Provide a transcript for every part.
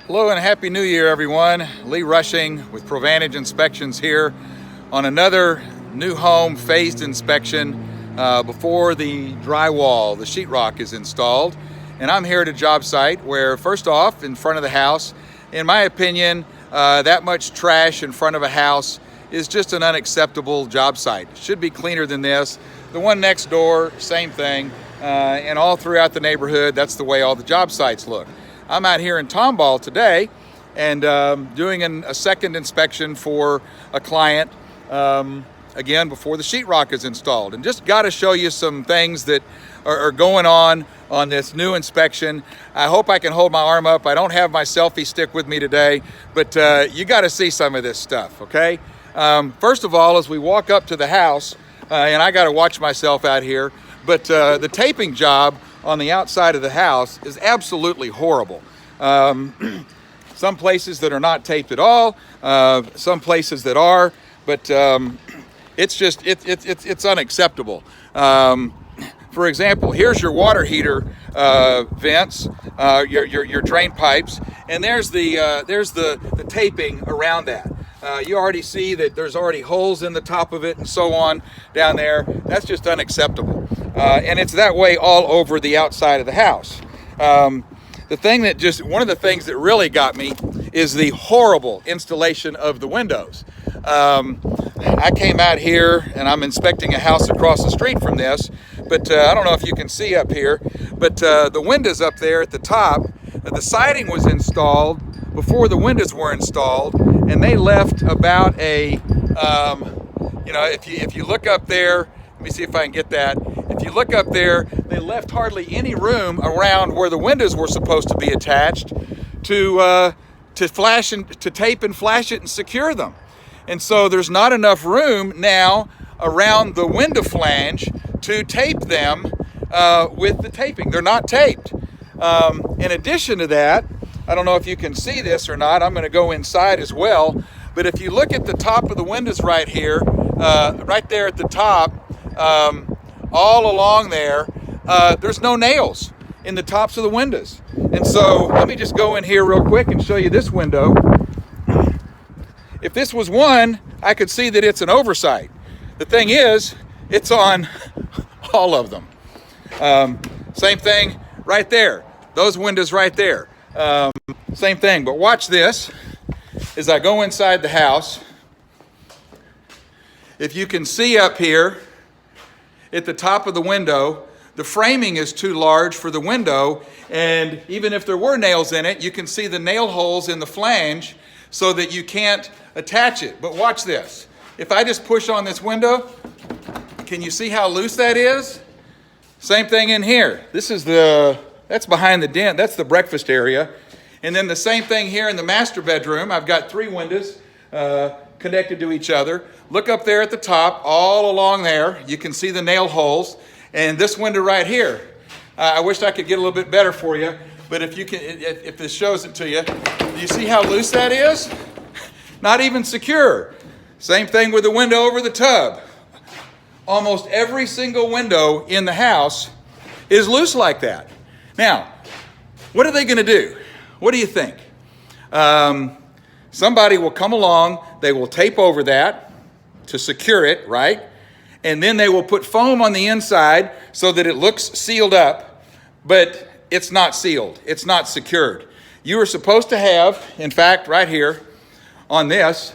Hello and Happy New Year, everyone. Lee Rushing with Provantage Inspections here on another new home phased inspection before the drywall, the sheetrock is installed. And I'm here at a job site where, first off, in front of the house, in my opinion, that much trash in front of a house is just an unacceptable job site. It should be cleaner than this. The one next door, same thing. And all throughout the neighborhood, that's the way all the job sites look. I'm out here in Tomball today and doing a second inspection for a client, again, before the sheetrock is installed. And just got to show you some things that are going on this new inspection. I hope I can hold my arm up. I don't have my selfie stick with me today, but you got to see some of this stuff, okay? First of all, as we walk up to the house, and I got to watch myself out here, but the taping job on the outside of the house is absolutely horrible. Some places that are not taped at all, some places that are, but it's unacceptable. For example, here's your water heater vents, your drain pipes, and there's the taping around that. You already see that there's already holes in the top of it and so on down there. That's just unacceptable. And it's that way all over the outside of the house. One of the things that really got me is the horrible installation of the windows. I came out here and I'm inspecting a house across the street from this, but I don't know if you can see up here, but the windows up there at the top, the siding was installed before the windows were installed, and they left about a, if you look up there, let me see if I can get that. If you look up there, they left hardly any room around where the windows were supposed to be attached to tape and flash it and secure them. And so there's not enough room now around the window flange to tape them with the taping. They're not taped. In addition to that, I don't know if you can see this or not. I'm going to go inside as well. But if you look at the top of the windows right here, right there at the top, all along there, there's no nails in the tops of the windows. And so let me just go in here real quick and show you this window. If this was one, I could see that it's an oversight. The thing is, it's on all of them. Same thing right there. Those windows right there. Same thing, but watch this as I go inside the house. If you can see up here at the top of the window, the framing is too large for the window, and even if there were nails in it, you can see the nail holes in the flange so that you can't attach it. But watch this. If I just push on this window, can you see how loose that is? Same thing in here. That's behind the den. That's the breakfast area. And then the same thing here in the master bedroom. I've got 3 windows connected to each other. Look up there at the top, all along there. You can see the nail holes. And this window right here. I wish I could get a little bit better for you, but if this shows it to you, do you see how loose that is? Not even secure. Same thing with the window over the tub. Almost every single window in the house is loose like that. Now, what are they going to do? What do you think? Somebody will come along, they will tape over that to secure it, right? And then they will put foam on the inside so that it looks sealed up, but it's not sealed. It's not secured. You are supposed to have, in fact, right here on this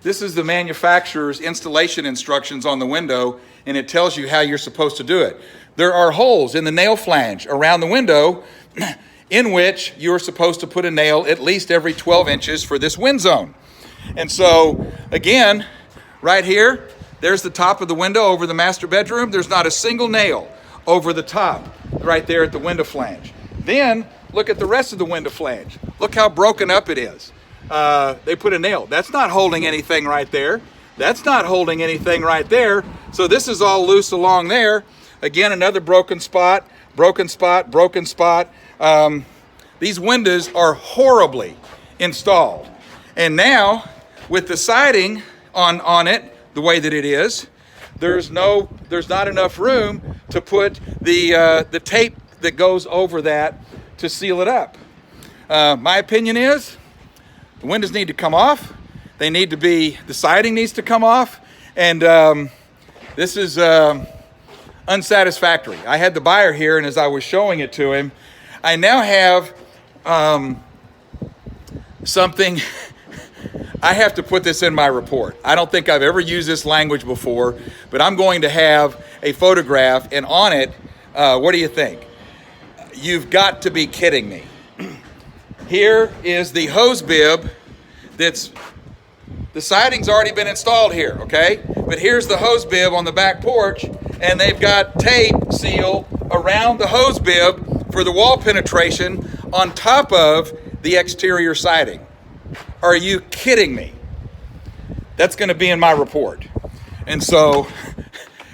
is the manufacturer's installation instructions on the window, and it tells you how you're supposed to do it. There are holes in the nail flange around the window in which you're supposed to put a nail at least every 12 inches for this wind zone. And so, again, right here, there's the top of the window over the master bedroom. There's not a single nail over the top right there at the window flange. Then, look at the rest of the window flange. Look how broken up it is. They put a nail. That's not holding anything right there. That's not holding anything right there. So this is all loose along there. Again, another broken spot, broken spot, broken spot. These windows are horribly installed. And now, with the siding on it, the way that it is, there's not enough room to put the tape that goes over that to seal it up. My opinion is the windows need to come off. The siding needs to come off. And this is unsatisfactory. I had the buyer here, and as I was showing it to him, I now have something. I have to put this in my report. I don't think I've ever used this language before, but I'm going to have a photograph, and on it, what do you think? You've got to be kidding me. Here is the hose bib the siding's already been installed here, okay? But here's the hose bib on the back porch, and they've got tape seal around the hose bib for the wall penetration on top of the exterior siding. Are you kidding me? That's going to be in my report. And so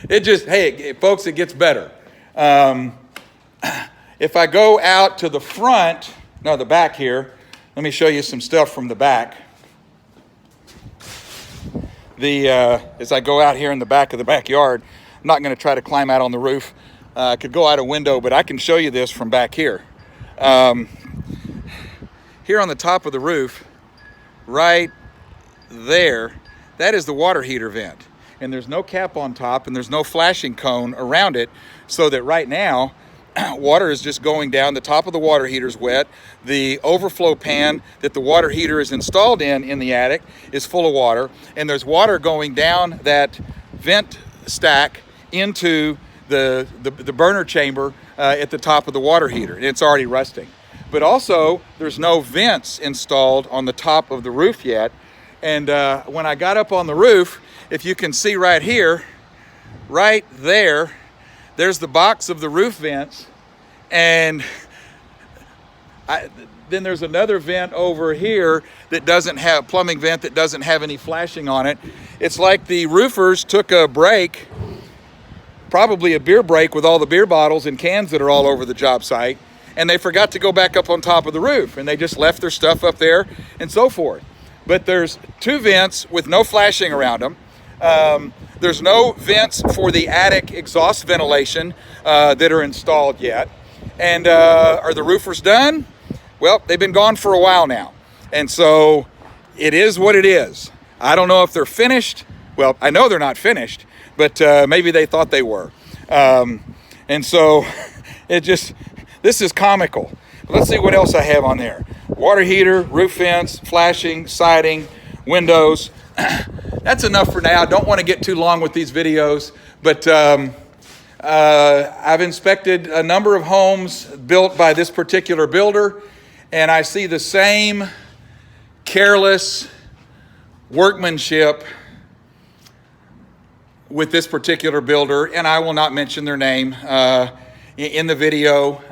hey, folks, it gets better. If I go out to the back here, let me show you some stuff from the back. As I go out here in the back of the backyard, I'm not going to try to climb out on the roof. I could go out a window, but I can show you this from back here. Here on the top of the roof, right there, that is the water heater vent. And there's no cap on top, and there's no flashing cone around it, so that right now, water is just going down. The top of the water heater is wet. The overflow pan that the water heater is installed in the attic is full of water, and there's water going down that vent stack into the burner chamber at the top of the water heater, and it's already rusting. But also, there's no vents installed on the top of the roof yet. And when I got up on the roof, if you can see right here, right there's the box of the roof vents. And then there's another vent over here that doesn't have, plumbing vent that doesn't have any flashing on it. It's like the roofers took a break, probably a beer break with all the beer bottles and cans that are all over the job site, and they forgot to go back up on top of the roof, and they just left their stuff up there and so forth. But there's two vents with no flashing around them. There's no vents for the attic exhaust ventilation that are installed yet. And are the roofers done? Well, they've been gone for a while now. And so it is what it is. I don't know if they're finished. Well, I know they're not finished, but maybe they thought they were. And so this is comical. Let's see what else I have on there. Water heater, roof vents, flashing, siding, windows. That's enough for now. I don't want to get too long with these videos, but I've inspected a number of homes built by this particular builder, and I see the same careless workmanship with this particular builder, and I will not mention their name in the video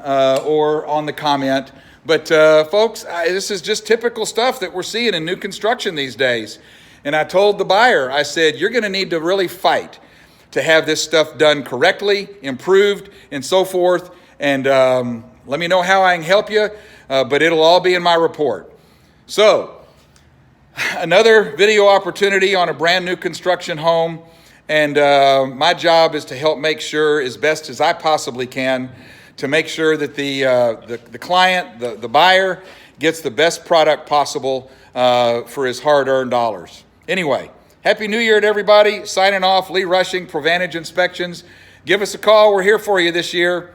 or on the comment. But folks, this is just typical stuff that we're seeing in new construction these days. And I told the buyer, I said, you're going to need to really fight to have this stuff done correctly, improved, and so forth. And let me know how I can help you, but it'll all be in my report. So, another video opportunity on a brand new construction home. And my job is to help make sure, as best as I possibly can, to make sure that the client, the buyer, gets the best product possible for his hard-earned dollars. Anyway, Happy New Year to everybody. Signing off, Lee Rushing, Provantage Inspections. Give us a call. We're here for you this year.